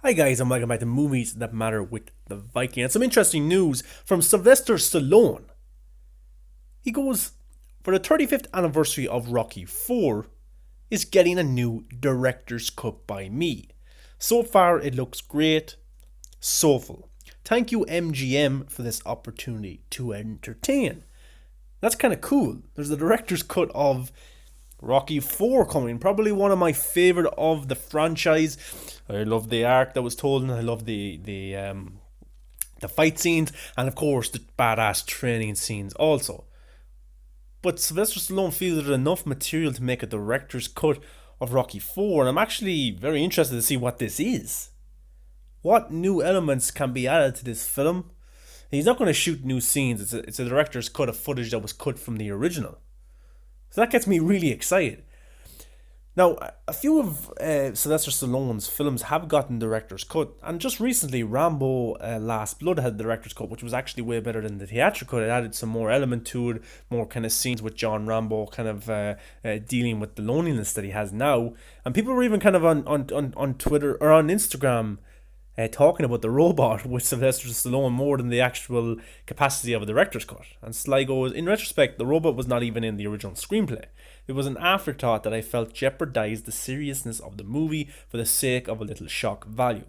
Hi guys, and welcome back to Movies That Matter with the Viking. And some interesting news from Sylvester Stallone. He goes, for the 35th anniversary of Rocky 4, is getting a new director's cut by me. So far it looks great, soulful. Thank you MGM for this opportunity to entertain. That's kind of cool. There's the director's cut of Rocky 4 coming, probably one of my favorite of the franchise. I love the arc that was told, and I love the fight scenes, and of course the badass training scenes also. But Sylvester Stallone feels there's enough material to make a director's cut of Rocky 4, and I'm actually very interested to see what this is. What new elements can be added to this film? He's not going to shoot new scenes. It's a director's cut of footage that was cut from the original. So that gets me really excited. Now, a few of Sylvester Stallone's films have gotten director's cut, and just recently, Rambo: Last Blood had the director's cut, which was actually way better than the theatrical cut. It added some more element to it, more kind of scenes with John Rambo, kind of dealing with the loneliness that he has now. And people were even kind of on Twitter or on Instagram talking about the robot with Sylvester Stallone more than the actual capacity of a director's cut. And Sly goes, in retrospect, the robot was not even in the original screenplay. It was an afterthought that I felt jeopardized the seriousness of the movie for the sake of a little shock value.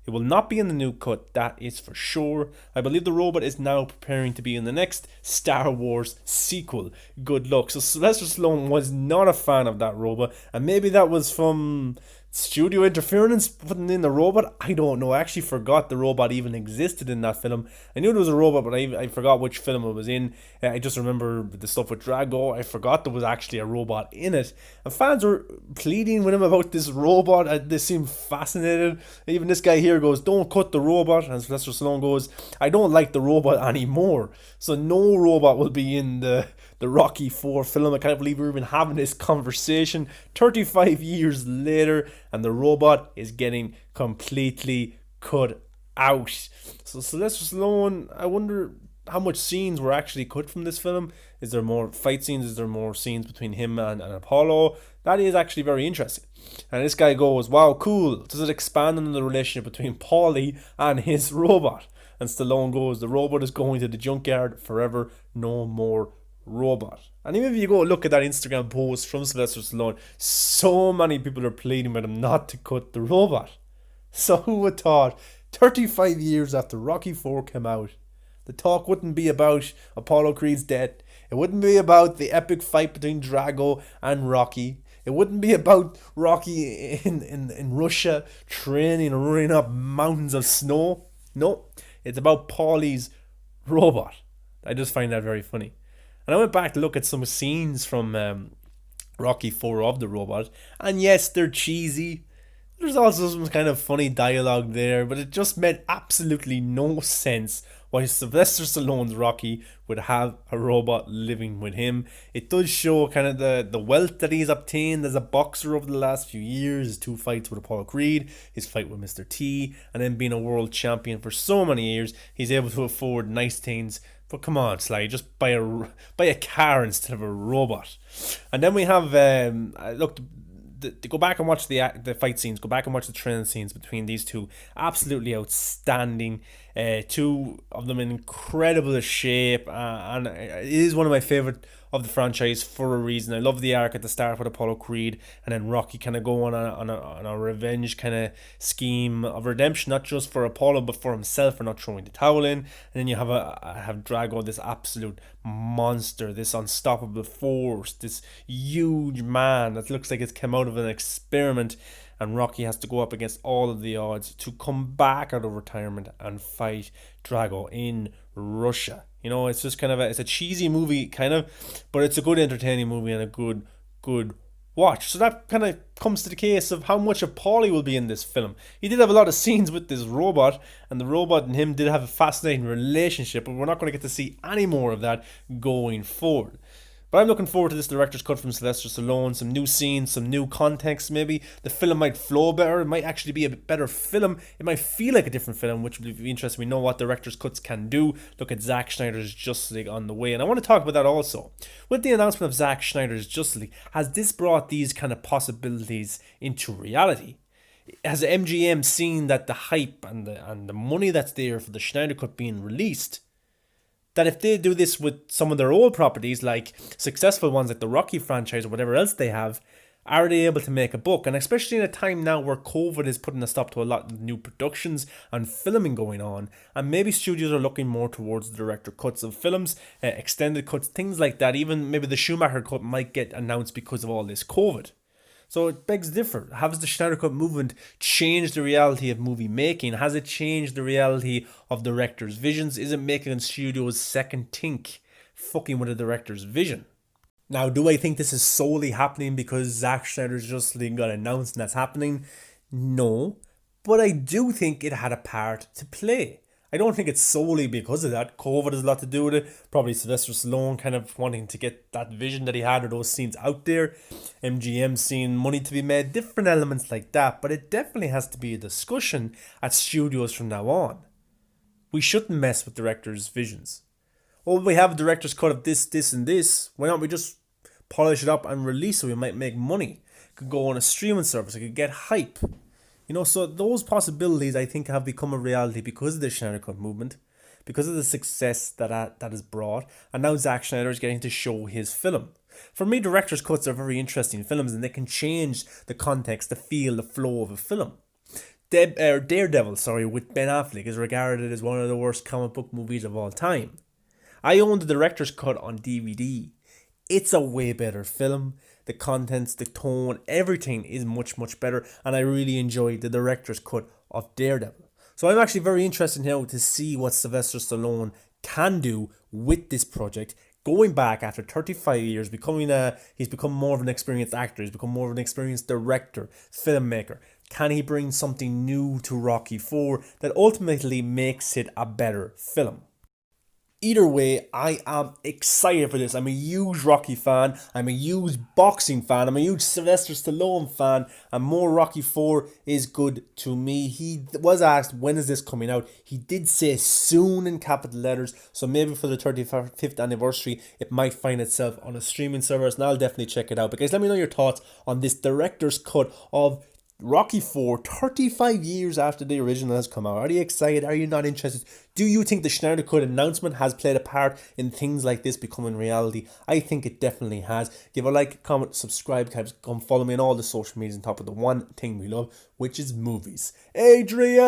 It will not be in the new cut, that is for sure. I believe the robot is now preparing to be in the next Star Wars sequel. Good luck. So Sylvester Stallone was not a fan of that robot, and maybe that was from studio interference putting in the robot. I don't know. I actually forgot the robot even existed in that film. I knew there was a robot, but I forgot which film it was in. I just remember the stuff with Drago. I forgot there was actually a robot in it, and fans were pleading with him about this robot. They seem fascinated. Even this guy here goes, don't cut the robot, and Sylvester Stallone goes, I don't like the robot anymore. So no robot will be in the Rocky 4 film. I can't believe we're even having this conversation 35 years later, and the robot is getting completely cut out. So Sylvester Stallone, I wonder how much scenes were actually cut from this film. Is there more fight scenes? Is there more scenes between him and Apollo? That is actually very interesting. And this guy goes, wow, cool. Does it expand on the relationship between Paulie and his robot? And Stallone goes, the robot is going to the junkyard forever, no more robot. And even if you go look at that Instagram post from Sylvester Stallone, so many people are pleading with him not to cut the robot. So who would thought 35 years after Rocky 4 came out, the talk wouldn't be about Apollo Creed's death. It wouldn't be about the epic fight between Drago and Rocky. It wouldn't be about Rocky in Russia training and running up mountains of snow. No, it's about Paulie's robot. I just find that very funny. And I went back to look at some scenes from Rocky 4 of the robot, and yes, they're cheesy. There's also some kind of funny dialogue there, but it just made absolutely no sense why Sylvester Stallone's Rocky would have a robot living with him. It does show kind of the wealth that he's obtained as a boxer over the last few years, his 2 fights with Apollo Creed, his fight with Mr. T, and then being a world champion for so many years, he's able to afford nice things. But come on, Sly, just buy a car instead of a robot. And then we have look, to go back and watch the fight scenes, go back and watch the training scenes between these two. Absolutely outstanding. Two of them in incredible shape, and it is one of my favorite of the franchise for a reason. I love the arc at the start with Apollo Creed, and then Rocky kind of going on a revenge kind of scheme of redemption, not just for Apollo but for himself for not throwing the towel in. And then you have Drago, this absolute monster, this unstoppable force, this huge man that looks like it's come out of an experiment. And Rocky has to go up against all of the odds to come back out of retirement and fight Drago in Russia. You know, it's just kind of it's a cheesy movie, kind of, but it's a good entertaining movie and a good watch. So that kind of comes to the case of how much of Paulie will be in this film. He did have a lot of scenes with this robot, and the robot and him did have a fascinating relationship, but we're not going to get to see any more of that going forward. But I'm looking forward to this director's cut from Sylvester Stallone. Some new scenes, some new context maybe. The film might flow better. It might actually be a better film. It might feel like a different film, which would be interesting. We know what director's cuts can do. Look at Zack Snyder's Justice League on the way. And I want to talk about that also. With the announcement of Zack Snyder's Justice League, has this brought these kind of possibilities into reality? Has MGM seen that the hype and the money that's there for the Schneider Cut being released, that if they do this with some of their old properties, like successful ones like the Rocky franchise or whatever else they have, are they able to make a buck? And especially in a time now where COVID is putting a stop to a lot of new productions and filming going on, and maybe studios are looking more towards the director cuts of films, extended cuts, things like that. Even maybe the Schumacher cut might get announced because of all this COVID. So it begs differ. Has the Schneider Cut movement changed the reality of movie making? Has it changed the reality of directors' visions? Is it making studios second think, fucking with a director's vision? Now, do I think this is solely happening because Zack Snyder's Justice League got announced and that's happening? No. But I do think it had a part to play. I don't think it's solely because of that. COVID has a lot to do with it. Probably Sylvester Stallone kind of wanting to get that vision that he had or those scenes out there. MGM seeing money to be made. Different elements like that. But it definitely has to be a discussion at studios from now on. We shouldn't mess with directors' visions. Oh, we have a director's cut of this, this, and this. Why don't we just polish it up and release it? We might make money. It could go on a streaming service. It could get hype. So those possibilities I think have become a reality because of the Schneider Cut movement, because of the success that has brought, and now Zack Snyder is getting to show his film. For me, director's cuts are very interesting films, and they can change the context, the feel, the flow of a film. Daredevil, with Ben Affleck is regarded as one of the worst comic book movies of all time. I own the director's cut on DVD. It's a way better film. The contents, the tone, everything is much, much better. And I really enjoyed the director's cut of Daredevil. So I'm actually very interested now to see what Sylvester Stallone can do with this project. Going back after 35 years, he's become more of an experienced actor. He's become more of an experienced director, filmmaker. Can he bring something new to Rocky 4 that ultimately makes it a better film? Either way, I am excited for this. I'm a huge Rocky fan. I'm a huge boxing fan. I'm a huge Sylvester Stallone fan. And more Rocky 4 is good to me. He was asked, when is this coming out? He did say soon in capital letters. So maybe for the 35th anniversary, it might find itself on a streaming service. And I'll definitely check it out. But guys, let me know your thoughts on this director's cut of Rocky 4, 35 years after the original has come out. Are you excited? Are you not interested? Do you think the Schneider Cut announcement has played a part in things like this becoming reality? I think it definitely has. Give a like, comment, subscribe, come follow me on all the social medias on top of the one thing we love, which is movies. Adrian!